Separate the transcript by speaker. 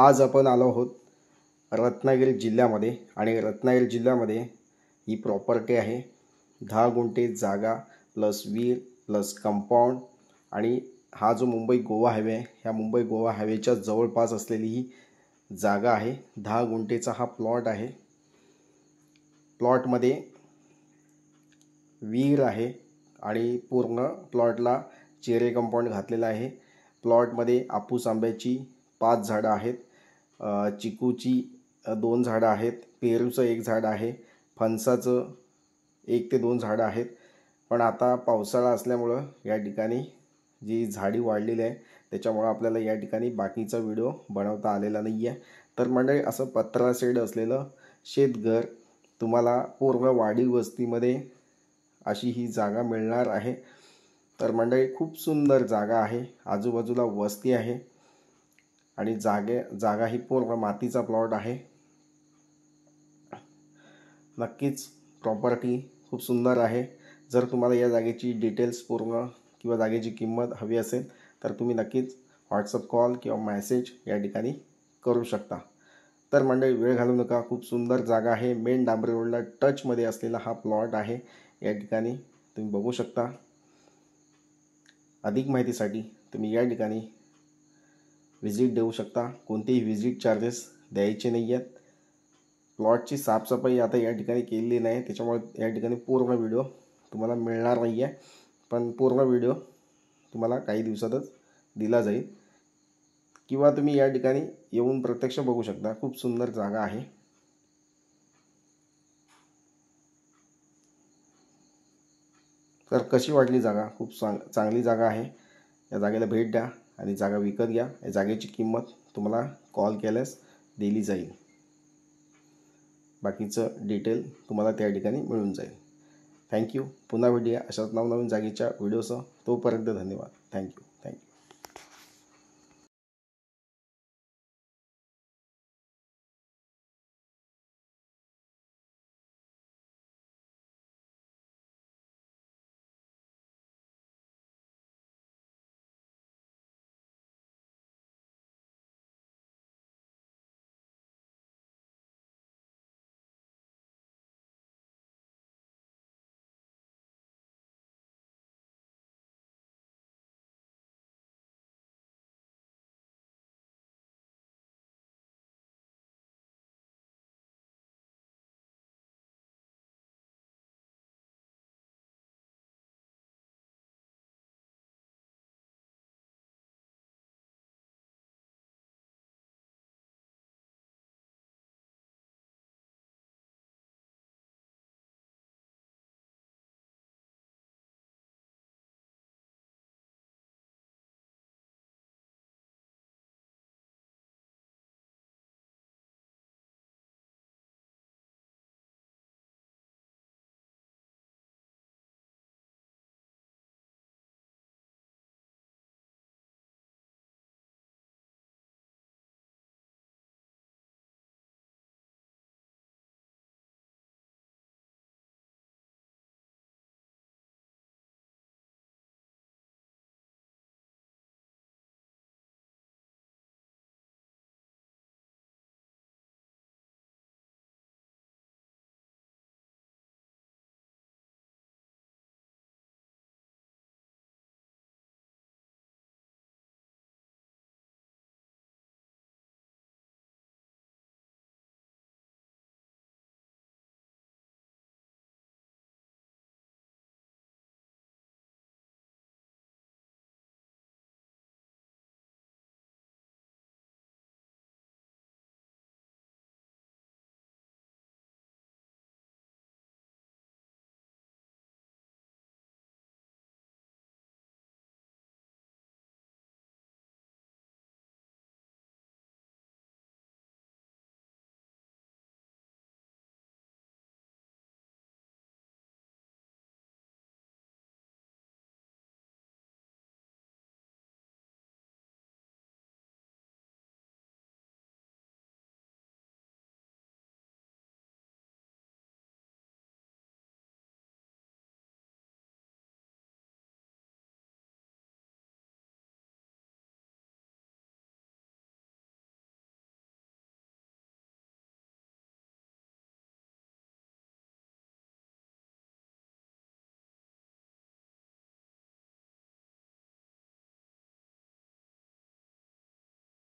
Speaker 1: आज आपण आलो आहोत रत्नागिरी जिल्ह्यामध्ये आणि रत्नागिरी जिल्ह्यामध्ये ही प्रॉपर्टी आहे 10 गुंठे जागा प्लस विहीर प्लस कंपाऊंड आणि हा जो मुंबई गोवा हायवे आहे ह्या मुंबई गोवा हायवेच्या जवळपास असलेली ही जागा आहे। 10 गुंठेचा हा प्लॉट आहे। प्लॉटमध्ये विहीर आहे आणि पूर्ण प्लॉटला चेरे कंपाऊंड घातलेला आहे। प्लॉटमध्ये आपूस आंब्याची 5 झाडं आहेत, चिकूची 2 झाडं आहेत, पेरूचं 1 झाड आहे, फणसाचं 1 ते 2 झाडं आहेत। पण आता पावसाळा असल्यामुळं या ठिकाणी जी झाडी वाढलेली आहे त्याच्यामुळे आपल्याला या ठिकाणी बाकीचा व्हिडिओ बनवता आलेला नाही आहे। तर मंडळी असं पत्रा शेड असलेलं शेतघर तुम्हाला पूर्ण वाडी वस्तीमध्ये अशी ही जागा मिळणार आहे। तर मंडळी खूप सुंदर जागा आहे, आजूबाजूला वस्ती आहे आणि जागा ही पूर्ण मातीचा प्लॉट आहे। नक्कीच प्रॉपर्टी खूप सुंदर आहे। जर तुम्हाला या जागेची डिटेल्स पूर्ण किंवा जागेची किंमत हवी असेल तर तुम्ही नक्कीच व्हॉट्सअप कॉल किंवा मेसेज या ठिकाणी करू शकता। तर मंडळी वेळ घालवू नका, खूप सुंदर जागा आहे, मेन डांबरी रोडला टचमध्ये असलेला हा प्लॉट आहे। या ठिकाणी तुम्ही बघू शकता। अधिक माहितीसाठी तुम्ही या ठिकाणी विजिट देऊ शकता, कोणतेही विजिट चार्जेस द्यायचे नाही आहेत। प्लॉटची साफसफाई आता या ठिकाणी केलेली नाही त्याच्यामुळे या ठिकाणी पूर्ण व्हिडिओ तुम्हाला मिळणार नाही आहे, पण पूर्ण व्हिडिओ तुम्हाला काही दिवसातच दिला जाईल किंवा तुम्ही या ठिकाणी येऊन प्रत्यक्ष बघू शकता। खूप सुंदर जागा आहे। तर कशी वाटली जागा? खूप चांगली जागा आहे। या जागेला भेट द्या आणि जागा विकत घ्या। या जागेची किंमत तुम्हाला कॉल केल्यास दिली जाईल, बाकीचं डिटेल तुम्हाला त्या ठिकाणी मिळून जाईल। थँक्यू। पुन्हा भेटूया अशाच नवनवीन जागेच्या व्हिडिओसह। तोपर्यंत धन्यवाद। थँक्यू।